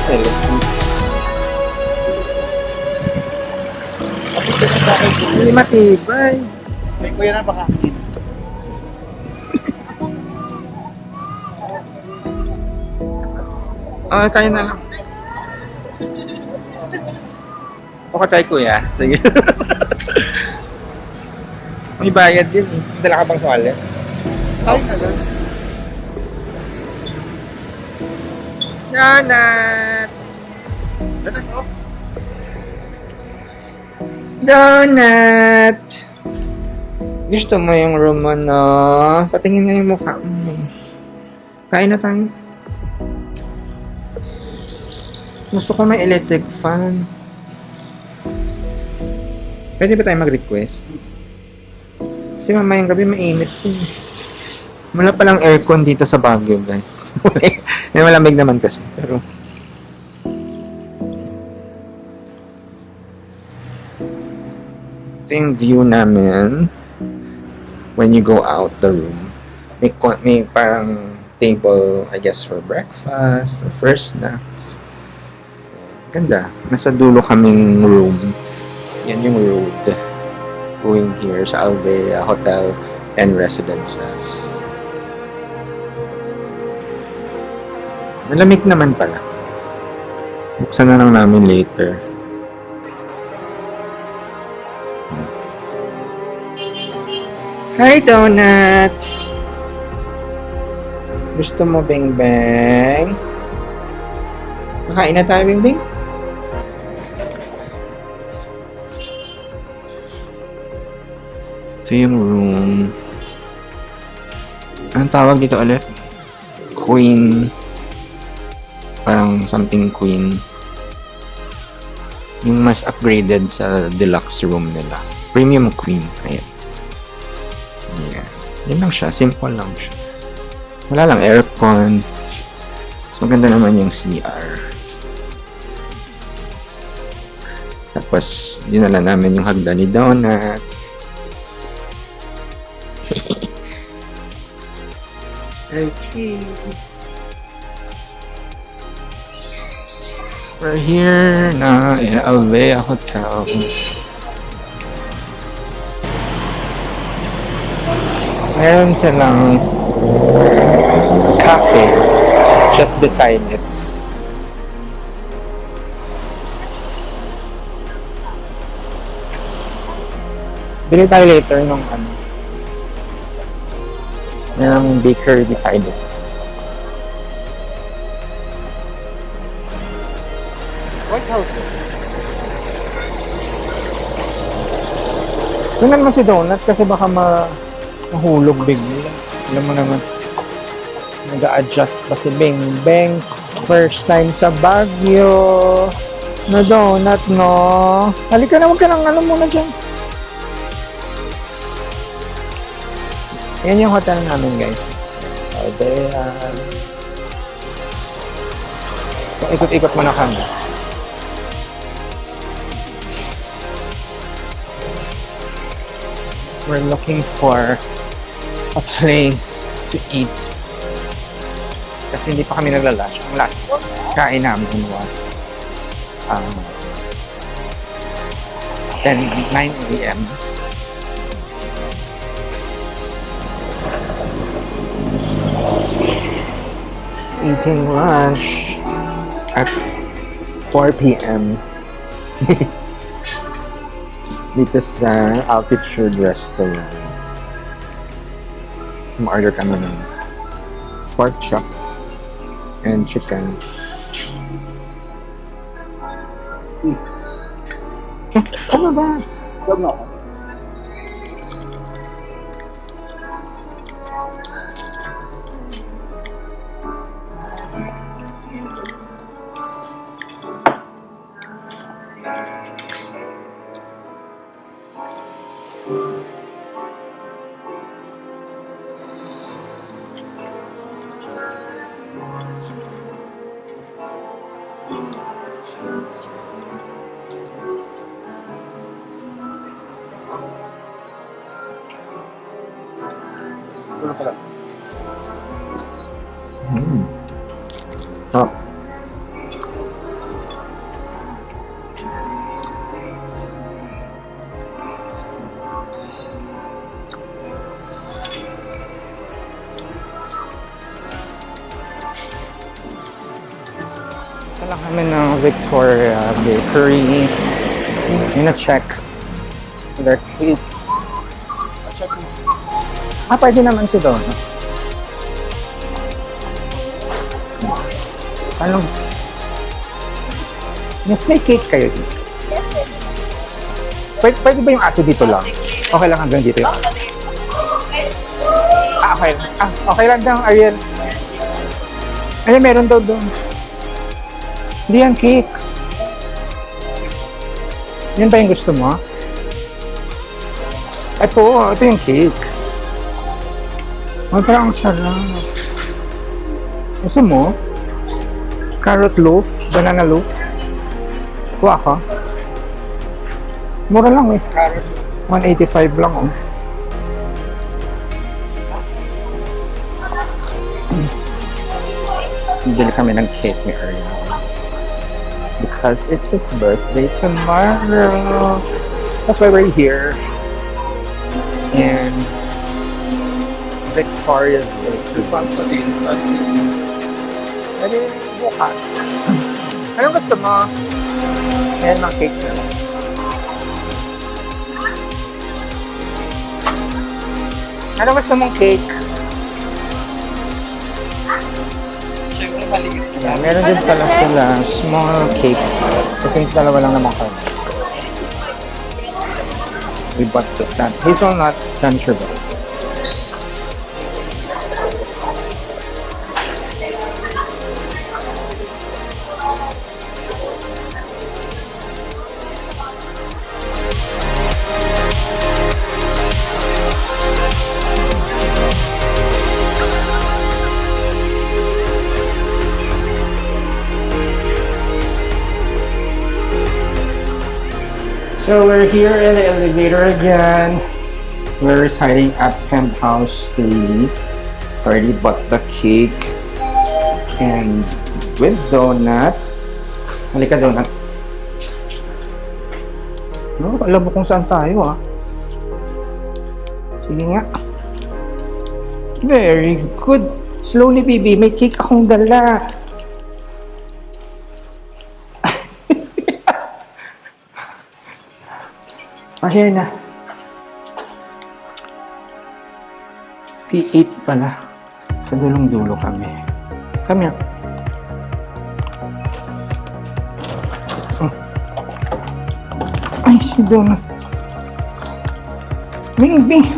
sila. Hindi matibay. May kuya na baka. Tayo na lang. Okay tayo kuya. Sige. May bayad din eh. Dala ka bang wallet? Tayo na lang. Donut! Donut! Gusto mo yung room mo, no? Patingin nga yung mukha mo. Kain na tayo. Gusto ko may electric fan. Pwede ba tayo mag-request? Kasi mamayang gabi mainit din. Wala palang aircon dito sa Baguio, guys. May malamig naman kasi. Pero ito yung view namin when you go out the room. May parang table, I guess, for breakfast or for snacks. Ganda. Nasa dulo kaming room. Yan yung road going here sa Alvea Hotel and Residences. Malamig naman pala. Buksan na lang namin later. Hi, Donut! Gusto mo, Beng Beng? Kakain na tayo, Beng Beng? Ito yung room. Anong tawag dito ulit? Queen. Parang something queen. Yung mas upgraded sa deluxe room nila. Premium queen. Ayan. Ayan. Yan lang siya. Simple lang siya. Wala lang aircon. Mas maganda naman yung CR. Tapos, dinala namin yung hagdan ni Donut. Okay. We're here na in Alvea Hotel. Meron silang cafe just beside it. Bili tayo later nung ano. Merong bakery beside it. White House. Tingnan mo si Donut kasi baka mahulog bigla. Alam mo naman, nag-a-adjust pa si Beng Beng. First time sa Baguio. Na Donut, no? Halika na, huwag ka ng ano muna dyan. Yan yung hotel namin, guys. Alvea. So, ikot-ikot muna kami. We're looking for a place to eat. Kasi hindi pa kami naglalush. Ang last kain namin was 9 a.m. Eating lunch at 4 p.m. dito sa Altitude Restaurant. Ma-order kami ng pork chop and chicken. Ano ba? Huwag na ako. Ito na sarap. Oh. kami ng Victoria Bakery. Yung na-check their cakes. Check mo. Pwede naman si Don. Anong? Yes, may cake kayo dito. Pwede ba yung aso dito lang? Okay lang hanggang dito yun? Okay lang. Okay lang daw, Ariel. Ay, meron daw doon. Hindi yan cake. Yan ba yung gusto mo? Ito yung cake. Parang ang sarap. Gusto mo? Carrot loaf, banana loaf. Kuha ka. Mura lang eh. Carrot. 185 lang oh. Bili kami ng cake ni Ariel. Because it's his birthday tomorrow. That's why we're here. And Victoria's Bakery. Pwede bukas. Anong gusto mo? Ayan mga cakes na lang. Ano gusto mong cake? Siyempre, maliit. Yeah, meron din pala sila small cakes. Kasi since dalawa lang naman kami. We bought the hazelnut century. So we're here in the elevator again. We're residing at Penthouse 3. Already bought the cake. And with donut. Halika donut. No, alam mo kung saan tayo ah. Sige nga. Very good. Slowly baby, may cake akong dala. Here na. P8 pala. Sa dulong-dulo kami. Come here. Ay, si Donut. Mingbi.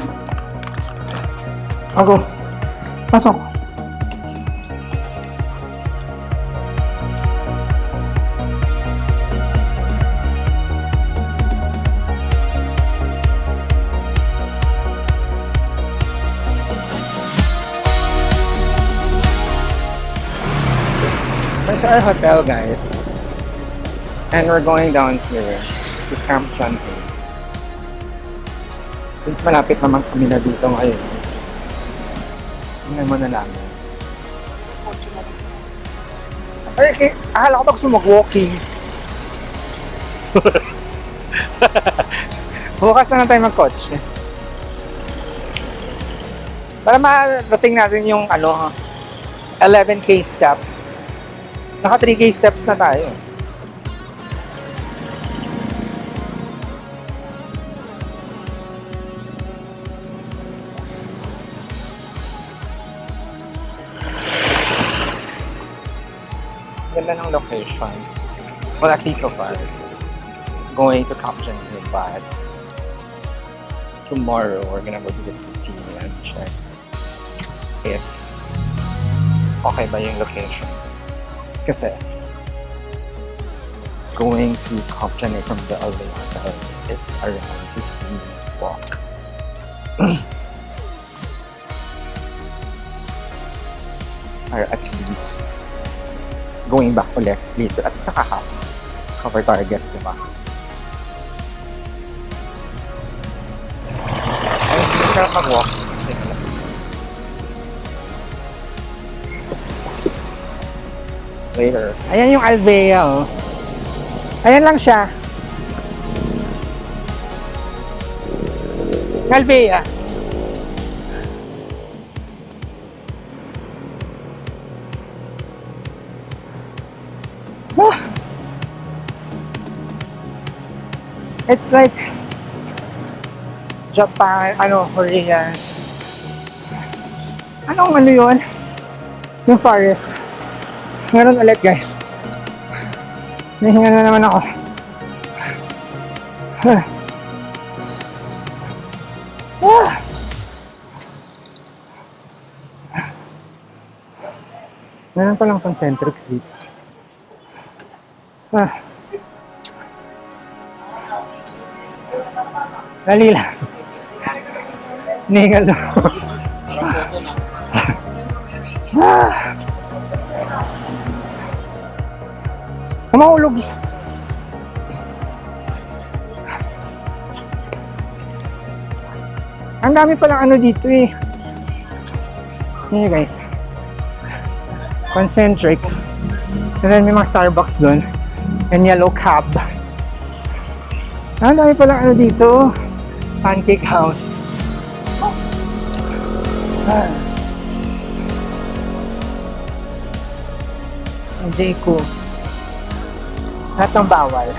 Ako. Pasok. That's our hotel, guys. And we're going down here to Camp John A. Since malapit naman kami na dito ngayon, tingnan mo na lang. Ay, akala ko ba gusto mag-walking? Bukas na lang tayo mag-coach. Para marating natin yung 11K steps. Naka 3K steps na tayo. Ganda ng location. Well, at least so far. Going to Caption Hill, but tomorrow we're gonna go to the city and check if okay ba yung location. Kasi going to Caption Hill from the LA hotel is around 15 minutes walk. Or at least going back ulit dito at saka half cover target, diba? Ay, masarap mag-walk. Later. Ayan yung Alvea, oh. Ayan lang siya. Alvea. Ah. It's like Japan, Koreans. Anong ano yun? Yung forest. Ngayon ulit guys. Nahinga na naman ako. Meron palang concentrics dito. Dali lang. Nahinga lang. Mahulog. Ang dami palang ano dito eh. Yan guys. Concentrics. And then may mga Starbucks doon. And yellow cab. Ang dami palang ano dito. Pancake house. Ang Jayco. Lahat ng bawal.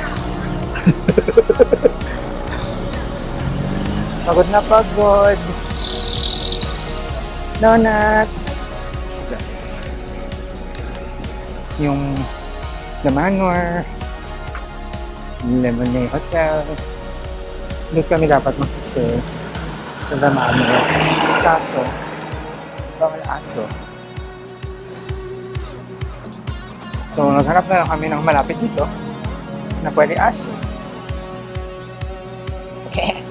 Pagod na pagod. Donut. Yung The Manor. Lemonade Hotel. Doon kami dapat magsistay sa The Manor. Kaso, bawal aso. So, naghanap na lang kami ng malapit dito na pwede aso. Okay.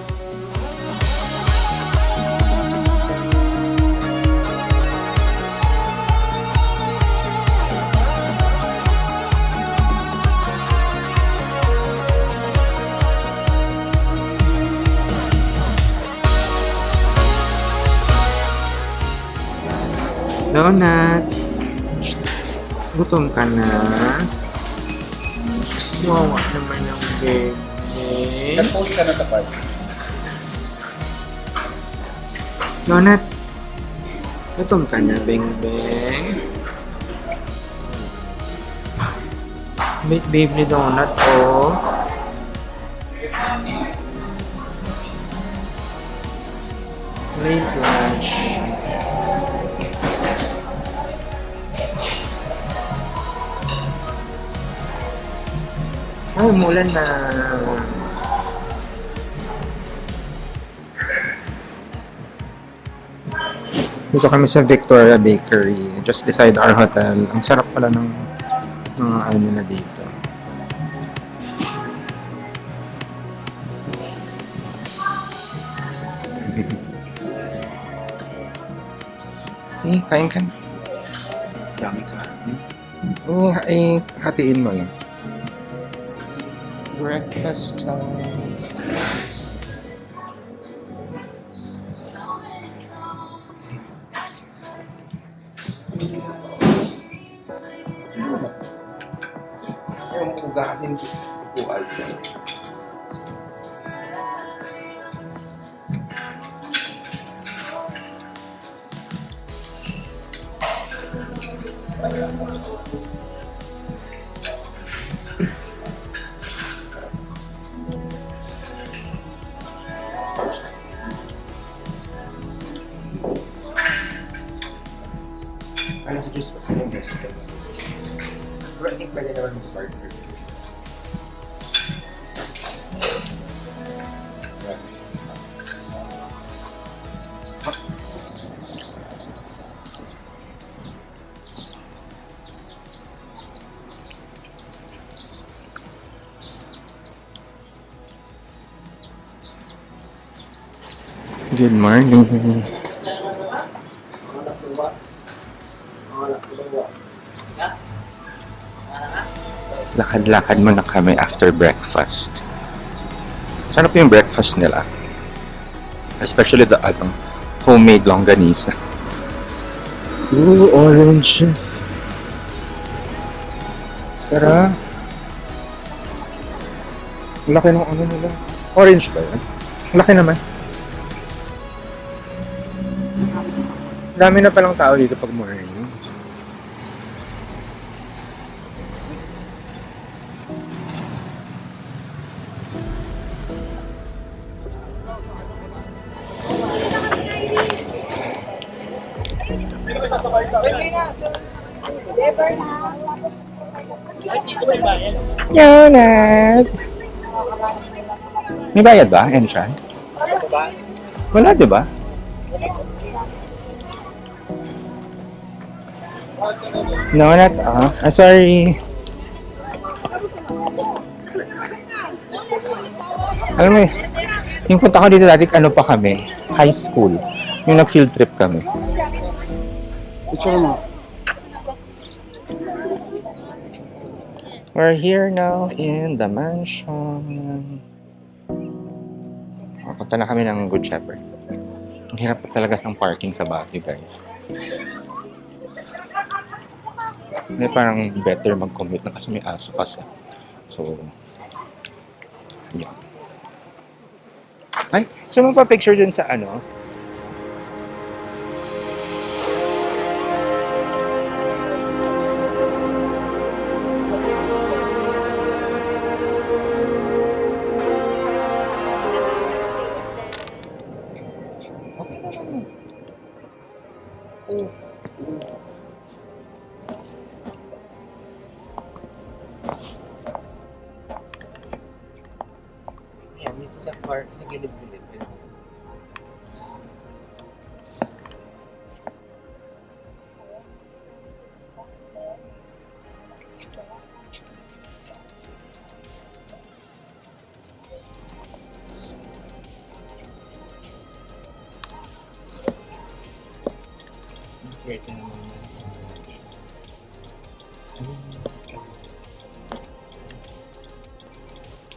Donut. Gutom ka na? Wawa naman yung baby. Nag-post ka na sa party. Donut. Gutom ka na, beng-beng. Big babe ni Donut, oh. Late lunch. Ay, umulan na. Dito kami sa Victoria Bakery, just beside our hotel. Ang sarap pala ng mga ano nila dito. Kain ka na. Dami ka. Oo, ay hatiin mo yun. Breakfast time. Yung uga kasing buwal. Ano sa juice? Ano yung best? Pero I think pwede naman mag-partner. Good morning. Lakad-lakad muna kami after breakfast. Sarap yung breakfast nila. Especially the homemade longganisa. Ooh, oranges. Sarap. Laki ng ano nila. Orange ba yan? Laki naman. Dami na palang tao dito pag morning. Yonat! May bayad ba? Entrance? Wala, di ba? No, not sorry. Alam mo, yung punta ko dito dati, ano pa kami? High school. Yung nag-field trip kami. Picture mo. We're here now in the mansion. Punta na kami ng Good Shepherd. Ang hirap pa talaga ng parking sa Baguio, guys. Hindi, parang better mag-commute na kasi may aso kasi. So, yun. Ay, gusto mo pa picture dun sa ano? Okay naman. Oh. Ayan, dito sa park, sa gilid-gilid. Wait naman.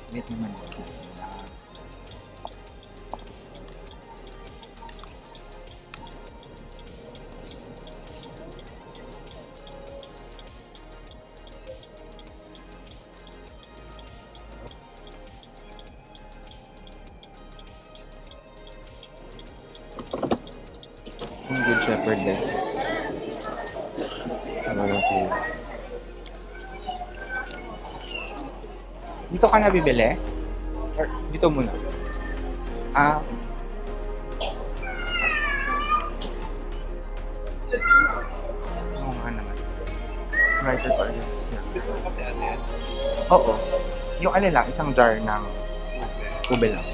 Wait naman. Yung Good Shepherd, guys. Tama lang kayo. Dito ka na bibili? Or dito muna? Ah. Oo nga naman. Writer pa rin. Gusto mo kasi ano yan? Oo. Yung ano lang, isang jar ng ube lang.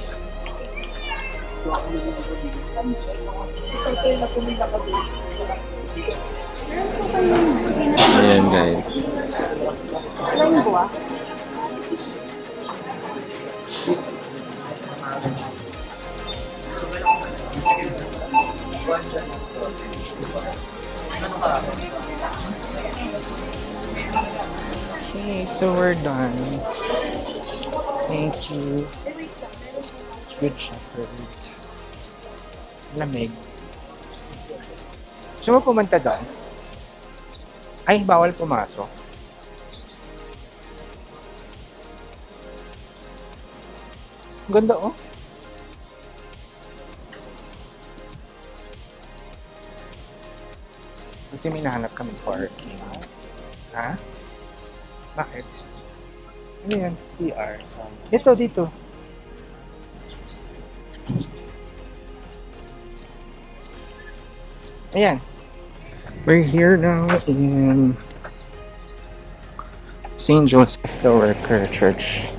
Ayan guys. Okay, so we're done. Thank you. Good Shepherd. Lamig. Gusto mo pumunta doon? Ay, bawal pumasok. Ganda oh. Buti may nahanap kami parking. Ha? Bakit? Ano yan? CR. Ito, dito. Ayan. We're here now in St. Joseph the Worker Church.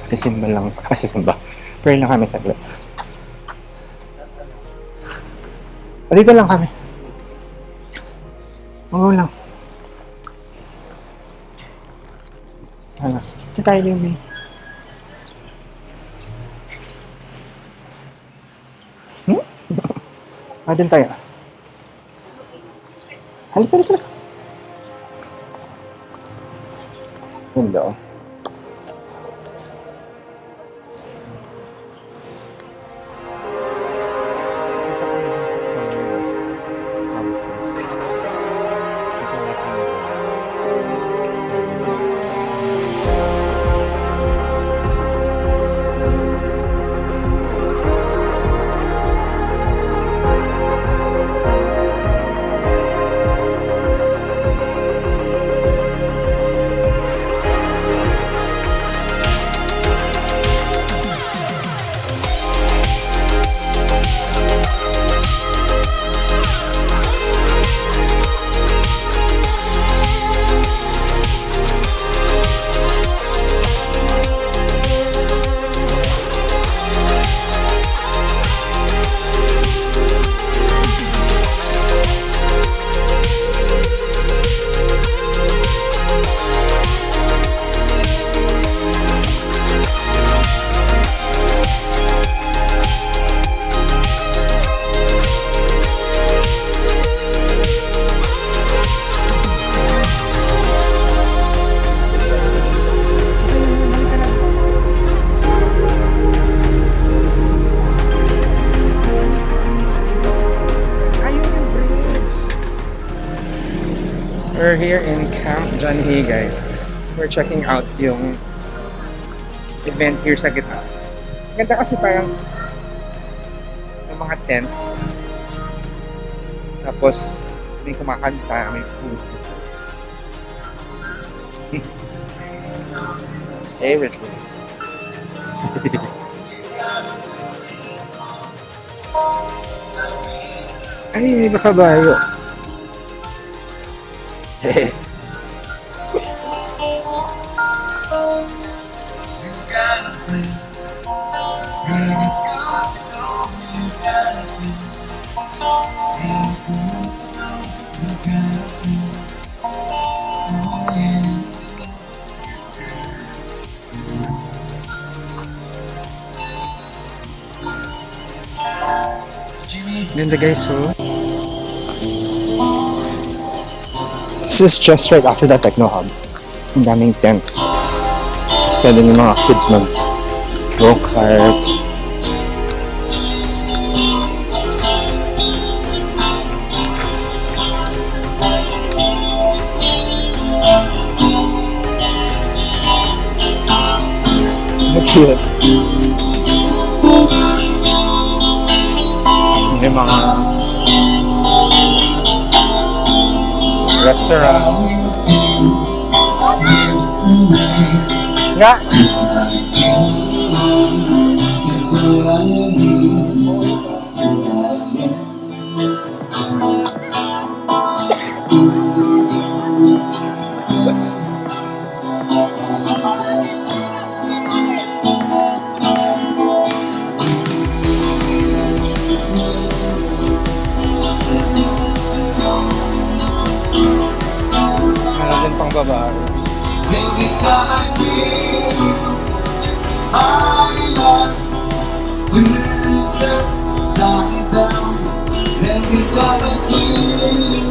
Sisimba lang. Sisimba. Pray lang kami saglit. Dito lang kami. Oo lang. Ano? Ito tayo yung doon tayo. Halika. Ganda oh. here in Camp John Hay, guys. We're checking out yung event here sa gitna. Ganda kasi parang may mga tents. Tapos may kumakanta, may food. Hey, rituals. Ay, may ba kabayo? Ganda guys, so this is just right after the Techno Hub. Ang daming tents. Tapos pwede yung mga kids mag go-kart. Cute. May mga restaurants. Nga. Meron din pang babae. Every time I see you, my life turns upside down. Every time I see you,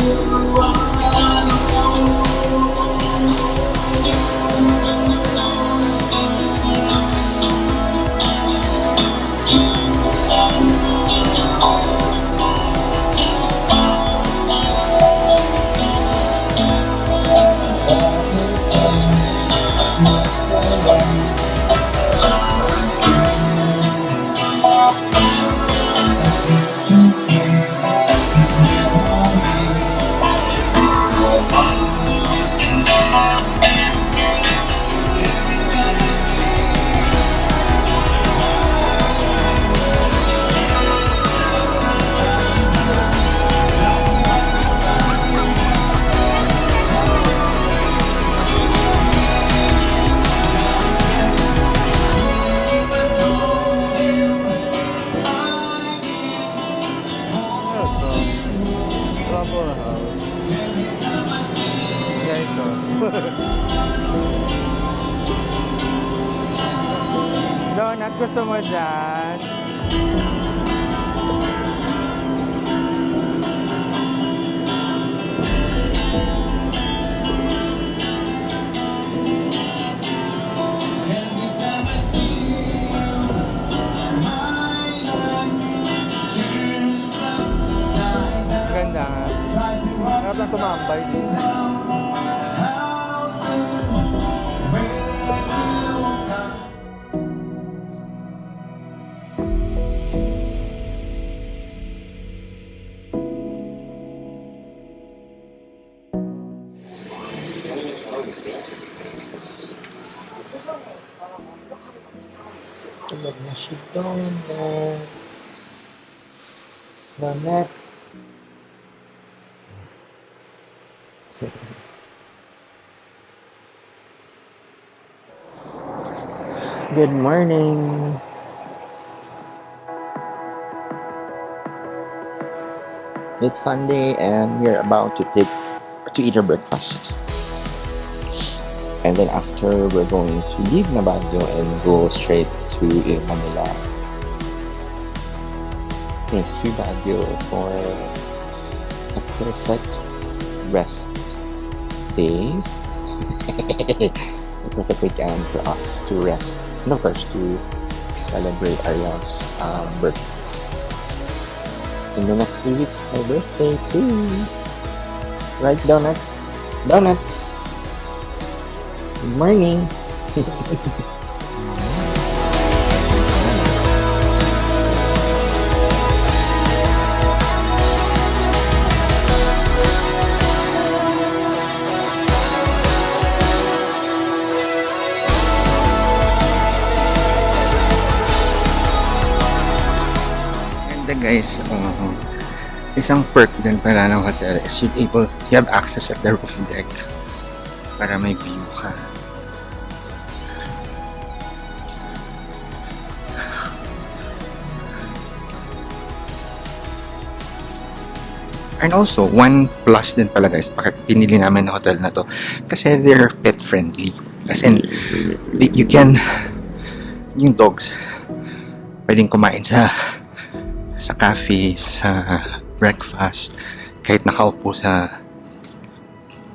I know. Sneaks away, just like you. Nothing can say is memory. It's so easy. Every time I see Donut, gusto mo dyan? every time I see you, my life turns upside down. Ganda nga. Tries to walk Harap lang tumambay din. how to where you walk out. Tulog na si Donut. Donut. Good morning. It's Sunday and we're about to eat our breakfast. And then after, we're going to leave Nabaguio and go straight to Manila. Thank you, Baguio, for a perfect rest days. A perfect weekend for us to rest and of course to celebrate Ariel's birthday. In the next 2 weeks, it's my birthday too. Right, Donut? Donut. Good morning. Ganda guys. Isang perk din pala ng hotel is you have access at the roof deck para may view ka. And also, one plus din pala guys, bakit pinili namin ang hotel na to. Kasi they're pet friendly. As in, you can, yung dogs, pwedeng kumain sa cafe, sa breakfast, kahit nakaupo sa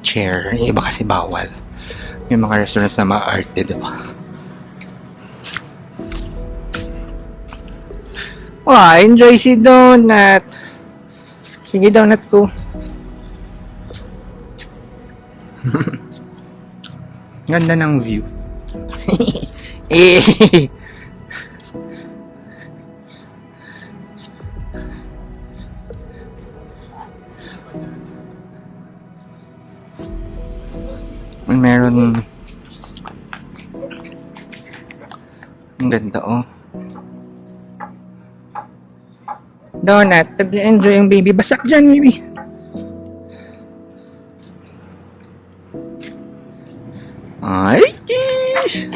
chair. Yung iba kasi bawal. Yung mga restaurants na maarte, diba? Wow, enjoy si Donut! Sige, Donut ko. Ganda ng view. Eh! Meron. Ang ganda, oh. Donut, nag-enjoy yung baby. Basak dyan, baby. Ay, kiss!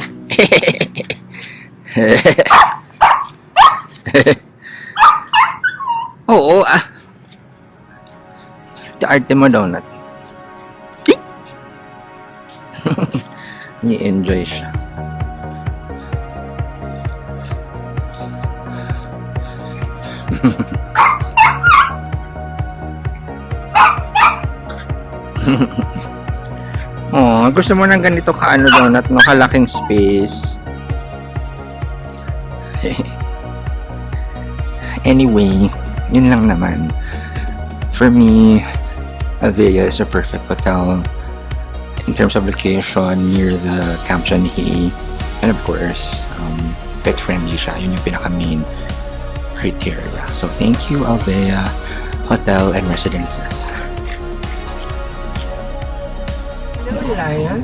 Oo, ah. Arte mo, Donut. Ni-enjoy siya. Oh, gusto mo ng ganito ka ano Donut, no, kalaking space. Anyway, yun lang naman. For me, Avea is a perfect hotel in terms of location near the Camp John-Hee, and of course, pet friendly siya. Yun yung pinaka main criteria. So thank you Avea Hotel and Residences. Hello, Lion.